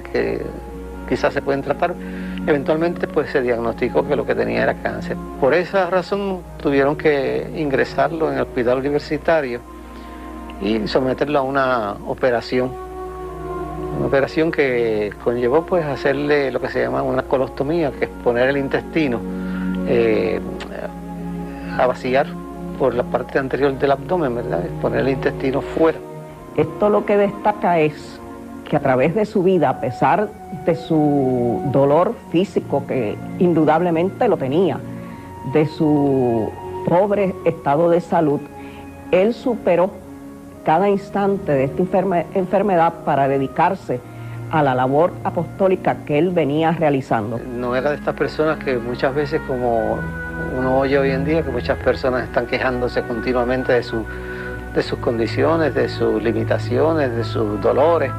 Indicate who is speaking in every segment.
Speaker 1: que quizás se pueden tratar. Eventualmente pues se diagnosticó que lo que tenía era cáncer. Por esa razón tuvieron que ingresarlo en el hospital universitario y someterlo a una operación que conllevó pues hacerle lo que se llama una colostomía, que es poner el intestino a vaciar por la parte anterior del abdomen, ¿verdad? Es poner el intestino fuera.
Speaker 2: Esto lo que destaca es que a través de su vida, a pesar de su dolor físico, que indudablemente lo tenía, de su pobre estado de salud, él superó cada instante de esta enfermedad para dedicarse a la labor apostólica que él venía realizando.
Speaker 1: No era de estas personas que muchas veces, como uno oye hoy en día, que muchas personas están quejándose continuamente de sus condiciones, de sus limitaciones, de sus dolores.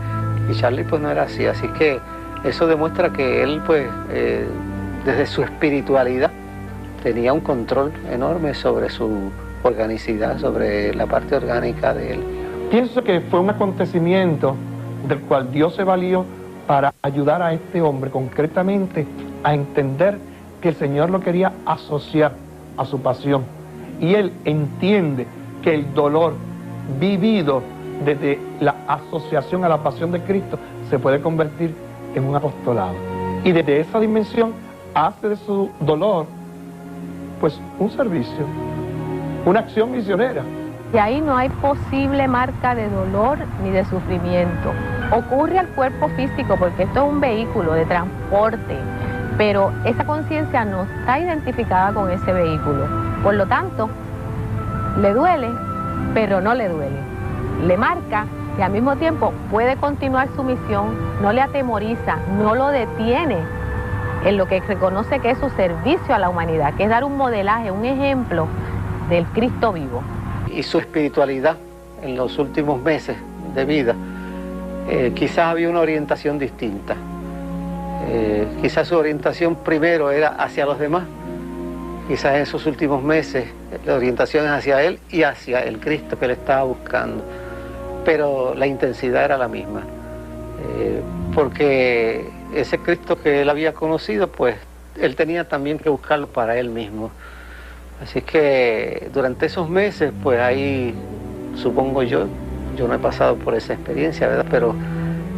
Speaker 1: Y Charlie pues no era así, así que eso demuestra que él pues desde su espiritualidad tenía un control enorme sobre su organicidad, sobre la parte orgánica de él.
Speaker 3: Pienso que fue un acontecimiento del cual Dios se valió para ayudar a este hombre concretamente a entender que el Señor lo quería asociar a su pasión. Y él entiende que el dolor vivido desde la asociación a la pasión de Cristo se puede convertir en un apostolado. Y desde esa dimensión hace de su dolor pues un servicio, una acción misionera.
Speaker 4: Y ahí no hay posible marca de dolor ni de sufrimiento. Ocurre al cuerpo físico porque esto es un vehículo de transporte, pero esa conciencia no está identificada con ese vehículo. Por lo tanto, le duele, pero no le duele. Le marca y al mismo tiempo puede continuar su misión, no le atemoriza, no lo detiene en lo que reconoce que es su servicio a la humanidad, que es dar un modelaje, un ejemplo del Cristo vivo.
Speaker 1: Y su espiritualidad en los últimos meses de vida, quizás había una orientación distinta. Quizás su orientación primero era hacia los demás, quizás en esos últimos meses la orientación es hacia él y hacia el Cristo que él estaba buscando, pero la intensidad era la misma, porque ese Cristo que él había conocido, pues él tenía también que buscarlo para él mismo. Así que durante esos meses, pues ahí, supongo yo no he pasado por esa experiencia, ¿verdad? Pero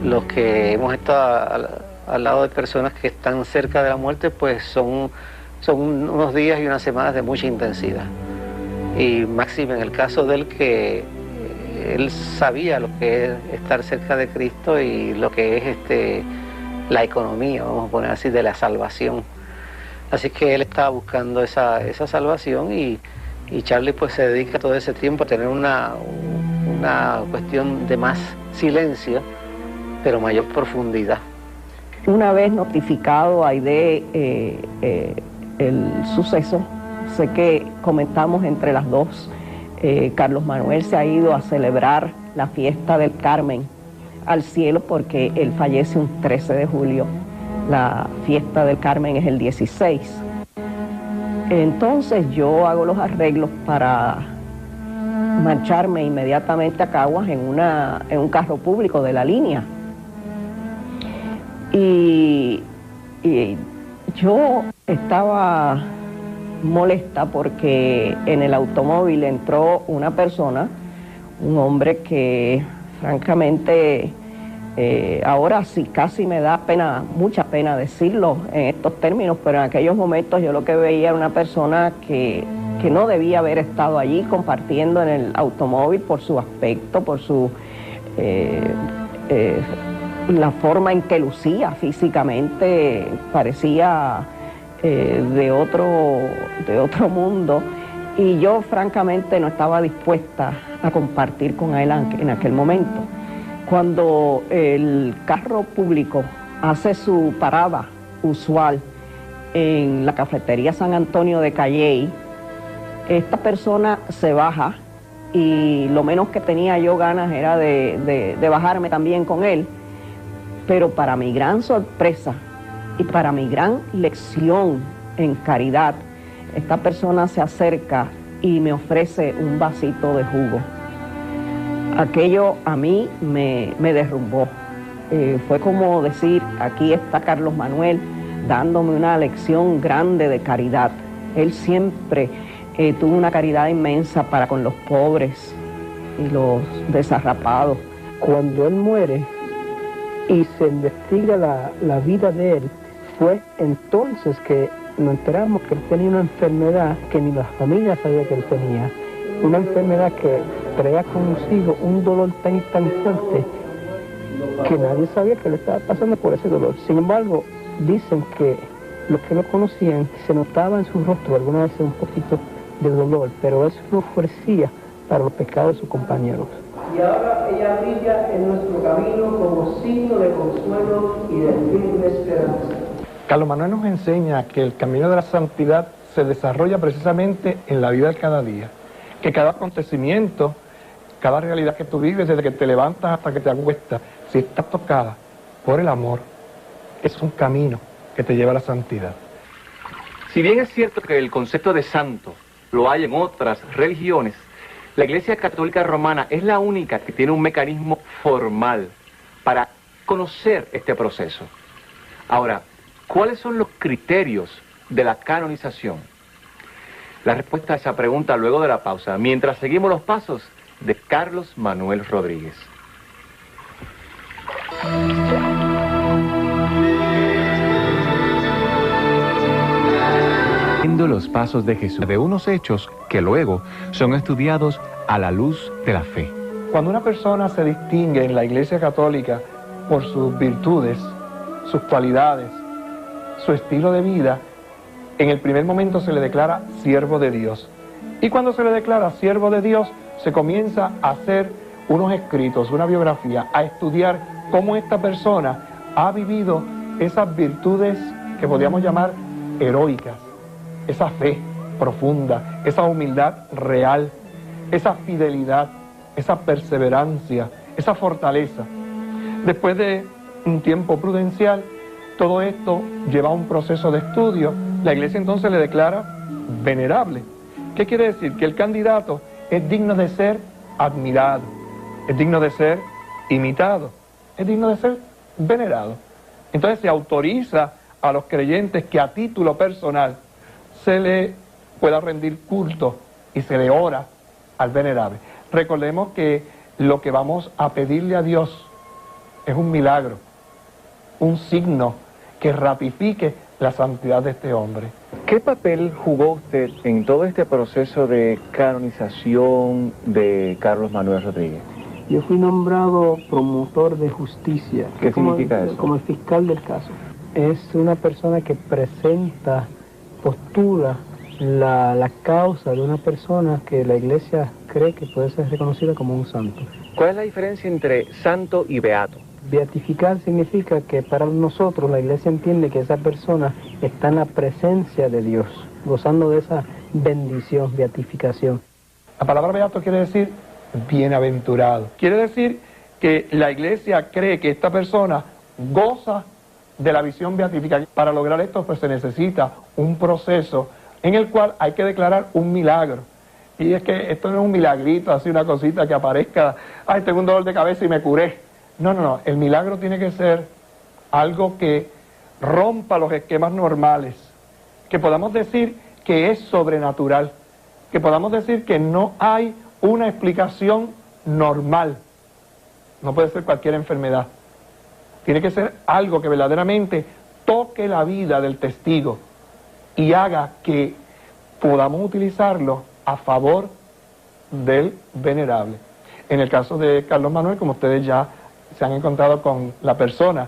Speaker 1: los que hemos estado al lado de personas que están cerca de la muerte, pues son unos días y unas semanas de mucha intensidad. Y máximo en el caso de él, que él sabía lo que es estar cerca de Cristo y lo que es la economía, vamos a poner así, de la salvación. Así que él estaba buscando esa salvación y Charlie pues se dedica todo ese tiempo a tener una cuestión de más silencio, pero mayor profundidad.
Speaker 2: Una vez notificado a Aide el suceso, sé que comentamos entre las dos, Carlos Manuel se ha ido a celebrar la fiesta del Carmen al cielo porque él fallece un 13 de julio. La fiesta del Carmen es el 16. Entonces yo hago los arreglos para marcharme inmediatamente a Caguas en un carro público de la línea. Y yo estaba molesta porque en el automóvil entró una persona, un hombre que francamente ahora sí casi me da pena, mucha pena decirlo en estos términos, pero en aquellos momentos yo lo que veía era una persona que no debía haber estado allí compartiendo en el automóvil por su aspecto, por su la forma en que lucía físicamente, parecía de otro mundo, y yo francamente no estaba dispuesta a compartir con él en aquel momento. Cuando el carro público hace su parada usual en la cafetería San Antonio de Calley, esta persona se baja y lo menos que tenía yo ganas era de bajarme también con él, pero para mi gran sorpresa y para mi gran lección en caridad, esta persona se acerca y me ofrece un vasito de jugo. Aquello a mí me derrumbó. Fue como decir, aquí está Carlos Manuel dándome una lección grande de caridad. Él siempre tuvo una caridad inmensa para con los pobres y los desarrapados.
Speaker 5: Cuando él muere y se investiga la vida de él, fue entonces que nos enteramos que él tenía una enfermedad que ni la familia sabía que él tenía. Una enfermedad que traía consigo un dolor tan fuerte que nadie sabía que le estaba pasando por ese dolor. Sin embargo, dicen que los que lo conocían se notaba en su rostro alguna vez un poquito de dolor, pero eso no ofrecía para los pecados de sus compañeros.
Speaker 2: Y ahora ella brilla en nuestro camino como signo de consuelo y de firme esperanza.
Speaker 3: Carlos Manuel nos enseña que el camino de la santidad se desarrolla precisamente en la vida de cada día, que cada acontecimiento, cada realidad que tú vives, desde que te levantas hasta que te acuestas, si está tocada por el amor, es un camino que te lleva a la santidad.
Speaker 6: Si bien es cierto que el concepto de santo lo hay en otras religiones, la Iglesia Católica Romana es la única que tiene un mecanismo formal para conocer este proceso. Ahora, ¿cuáles son los criterios de la canonización? La respuesta a esa pregunta luego de la pausa, mientras seguimos los pasos de Carlos Manuel Rodríguez. Los pasos de Jesús, de unos hechos que luego son estudiados a la luz de la fe.
Speaker 3: Cuando una persona se distingue en la Iglesia Católica por sus virtudes, sus cualidades, su estilo de vida, en el primer momento se le declara siervo de Dios. Y cuando se le declara siervo de Dios, se comienza a hacer unos escritos, una biografía, a estudiar cómo esta persona ha vivido esas virtudes que podríamos llamar heroicas. Esa fe profunda, esa humildad real, esa fidelidad, esa perseverancia, esa fortaleza. Después de un tiempo prudencial, todo esto lleva a un proceso de estudio. La Iglesia entonces le declara venerable. ¿Qué quiere decir? Que el candidato es digno de ser admirado, es digno de ser imitado, es digno de ser venerado. Entonces se autoriza a los creyentes que a título personal se le pueda rendir culto y se le ora al venerable. Recordemos que lo que vamos a pedirle a Dios es un milagro, un signo que ratifique la santidad de este hombre.
Speaker 6: ¿Qué papel jugó usted en todo este proceso de canonización de Carlos Manuel Rodríguez?
Speaker 5: Yo fui nombrado promotor de justicia.
Speaker 6: ¿Qué significa eso?
Speaker 5: Como el fiscal del caso. Es una persona que presenta, postula la causa de una persona que la Iglesia cree que puede ser reconocida como un santo.
Speaker 6: ¿Cuál es la diferencia entre santo y beato?
Speaker 5: Beatificar significa que para nosotros la Iglesia entiende que esa persona está en la presencia de Dios, gozando de esa bendición, beatificación.
Speaker 3: La palabra beato quiere decir bienaventurado. Quiere decir que la Iglesia cree que esta persona goza de la visión beatificativa. Para lograr esto, pues se necesita un proceso en el cual hay que declarar un milagro. Y es que esto no es un milagrito, así una cosita que aparezca, ay, tengo un dolor de cabeza y me curé. No, el milagro tiene que ser algo que rompa los esquemas normales, que podamos decir que es sobrenatural, que podamos decir que no hay una explicación normal. No puede ser cualquier enfermedad. Tiene que ser algo que verdaderamente toque la vida del testigo y haga que podamos utilizarlo a favor del venerable. En el caso de Carlos Manuel, como ustedes ya se han encontrado con la persona,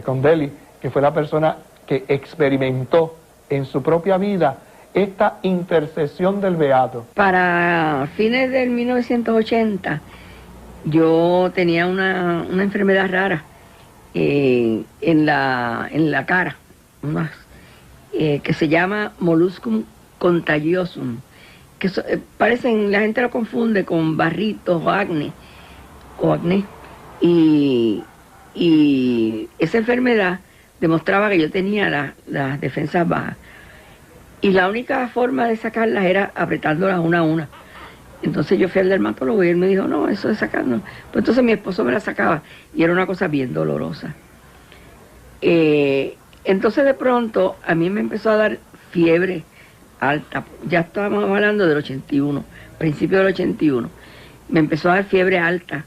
Speaker 3: con Deli, que fue la persona que experimentó en su propia vida esta intercesión del beato.
Speaker 7: Para fines del 1980, yo tenía una enfermedad rara en la cara, que se llama molluscum contagiosum, que parecen, la gente lo confunde con barritos o acné, y esa enfermedad demostraba que yo tenía las defensas bajas, y la única forma de sacarlas era apretándolas una a una, Entonces yo fui al dermatólogo y él me dijo, no, eso es sacarnos. Pues entonces mi esposo me la sacaba y era una cosa bien dolorosa. Entonces de pronto a mí me empezó a dar fiebre alta. Ya estábamos hablando del 81, principio del 81. Me empezó a dar fiebre alta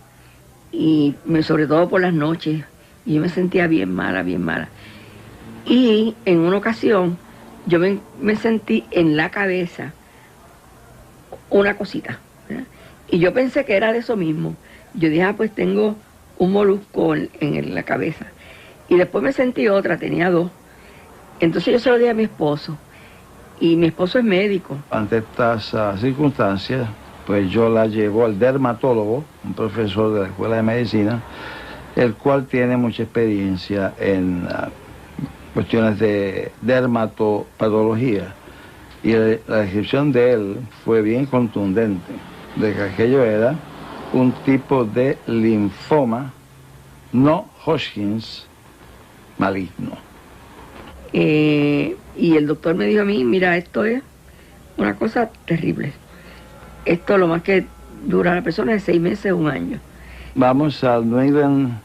Speaker 7: y sobre todo por las noches. Y yo me sentía bien mala, bien mala. Y en una ocasión yo me sentí en la cabeza una cosita, ¿verdad? Y yo pensé que era de eso mismo. Yo dije, pues tengo un molusco en la cabeza. Y después me sentí otra, tenía dos. Entonces yo se lo dije a mi esposo. Y mi esposo es médico.
Speaker 8: Ante estas circunstancias, pues yo la llevo al dermatólogo, un profesor de la Escuela de Medicina, el cual tiene mucha experiencia en cuestiones de dermatopatología. Y la descripción de él fue bien contundente, de que aquello era un tipo de linfoma no Hodgkins maligno.
Speaker 7: Y el doctor me dijo a mí, mira, esto es una cosa terrible. Esto lo más que dura la persona es 6 meses, 1 año.
Speaker 8: Vamos al New England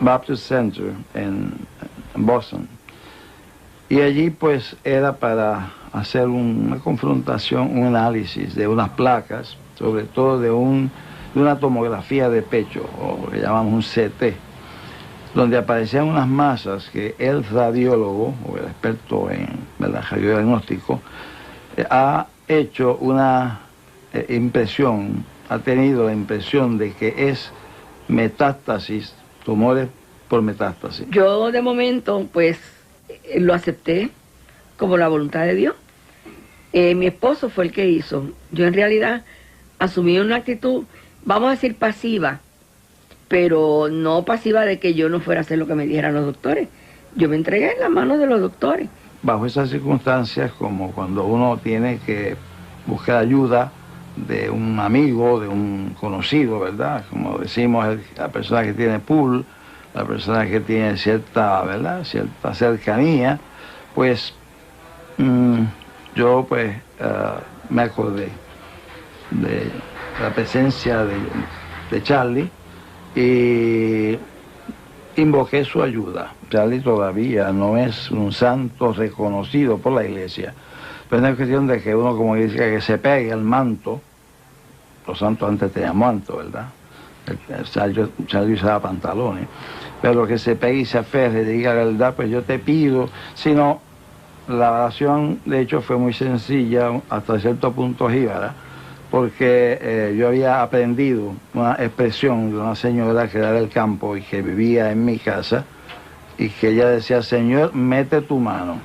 Speaker 8: Baptist Center en Boston. Y allí pues era para hacer una confrontación, un análisis de unas placas, sobre todo de una tomografía de pecho, o lo que llamamos un CT, donde aparecían unas masas que el radiólogo, o el experto en radiodiagnóstico, ha hecho una impresión, ha tenido la impresión de que es metástasis, tumores por metástasis.
Speaker 7: Yo de momento pues lo acepté como la voluntad de Dios. Mi esposo fue el que hizo. Yo en realidad asumí una actitud, vamos a decir pasiva, pero no pasiva de que yo no fuera a hacer lo que me dijeran los doctores. Yo me entregué en las manos de los doctores. Bajo
Speaker 8: esas circunstancias, como cuando uno tiene que buscar ayuda de un amigo, de un conocido, ¿verdad? Como decimos, la persona que tiene pool, la persona que tiene cierta, ¿verdad?, cierta cercanía, pues yo pues me acordé de la presencia de Charlie y invoqué su ayuda. Charlie todavía no es un santo reconocido por la iglesia, pero no es cuestión de que uno, como dice, que se pegue al manto. Los santos antes tenían manto, ¿verdad? Charlie usaba pantalones. Pero que se pegue y se aferre y diga la verdad, pues yo te pido. Sino, la oración, de hecho, fue muy sencilla, hasta cierto punto jíbara, porque yo había aprendido una expresión de una señora que era del campo y que vivía en mi casa, y que ella decía, Señor, mete tu mano.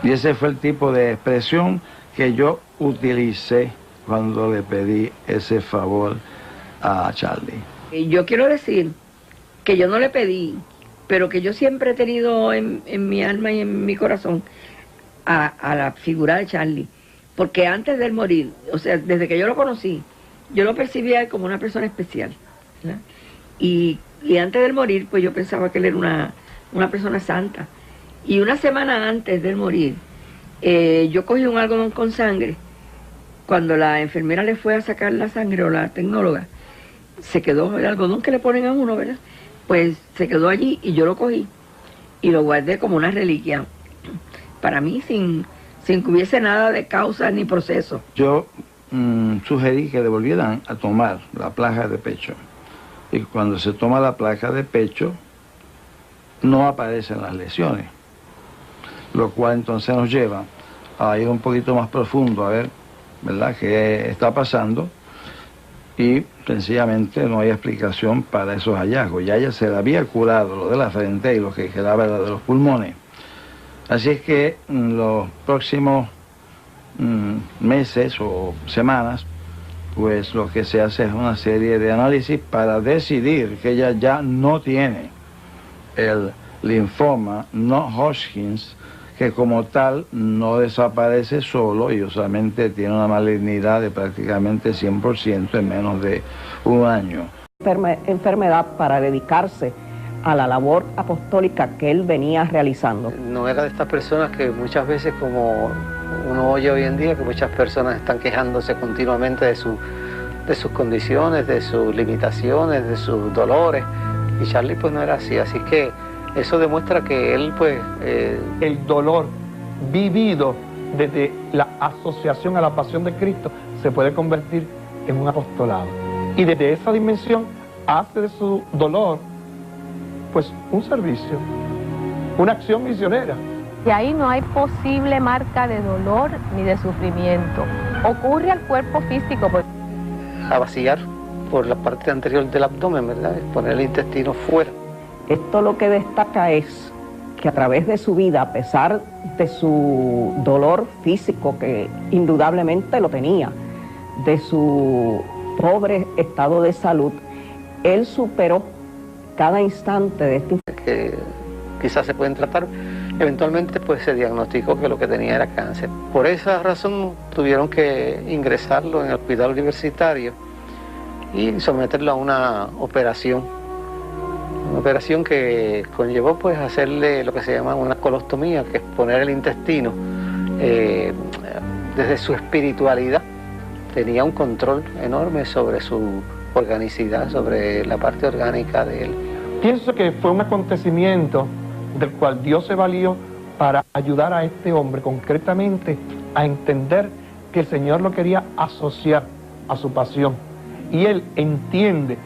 Speaker 8: Y ese fue el tipo de expresión que yo utilicé cuando le pedí ese favor a Charlie. Yo quiero decir que yo no le pedí, pero que yo siempre he tenido en mi alma y en mi corazón a la figura de Charlie, porque antes de él morir, o sea, desde que yo lo conocí, yo lo percibía como una persona especial, ¿verdad? Y antes de él morir, pues yo pensaba que él era una persona santa. Y una semana antes de él morir, yo cogí un algodón con sangre. Cuando la enfermera le fue a sacar la sangre, o la tecnóloga, se quedó el algodón que le ponen a uno, ¿verdad? Pues se quedó allí y yo lo cogí y lo guardé como una reliquia para mí, sin que hubiese nada de causa ni proceso. Yo sugerí que le volvieran a tomar la placa de pecho, y cuando se toma la placa de pecho no aparecen las lesiones, lo cual entonces nos lleva a ir un poquito más profundo a ver, ¿verdad?, qué está pasando. Y sencillamente no hay explicación para esos hallazgos. Ya ella se le había curado lo de la frente y lo que quedaba era de los pulmones. Así es que en los próximos meses o semanas, pues lo que se hace es una serie de análisis para decidir que ella ya no tiene el linfoma no Hodgkins, que como tal no desaparece solo y usualmente tiene una malignidad de prácticamente 100% en menos de 1 año.
Speaker 2: Enfermedad para dedicarse a la labor apostólica que él venía realizando.
Speaker 1: No era de estas personas que muchas veces, como Uno oye hoy en día que muchas personas están quejándose continuamente de sus condiciones, de sus limitaciones, de sus dolores, y Charlie pues no era así, así que eso demuestra que él pues...
Speaker 3: El dolor vivido desde la asociación a la pasión de Cristo se puede convertir en un apostolado, y desde esa dimensión hace de su dolor pues un servicio, una acción misionera.
Speaker 4: Y ahí no hay posible marca de dolor ni de sufrimiento. Ocurre al cuerpo físico.
Speaker 1: A vaciar por la parte anterior del abdomen, ¿verdad? Poner el intestino fuera.
Speaker 2: Esto lo que destaca es que a través de su vida, a pesar de su dolor físico, que indudablemente lo tenía, de su pobre estado de salud, él superó cada instante de este...
Speaker 1: Que quizás se pueden tratar. Eventualmente pues se diagnosticó que lo que tenía era cáncer. Por esa razón tuvieron que ingresarlo en el hospital universitario y someterlo a una operación que conllevó pues hacerle lo que se llama una colostomía, que es poner el intestino desde su espiritualidad. Tenía un control enorme sobre su organicidad, sobre la parte orgánica de él.
Speaker 3: Pienso que fue un acontecimiento del cual Dios se valió para ayudar a este hombre concretamente a entender que el Señor lo quería asociar a su pasión. Y él entiende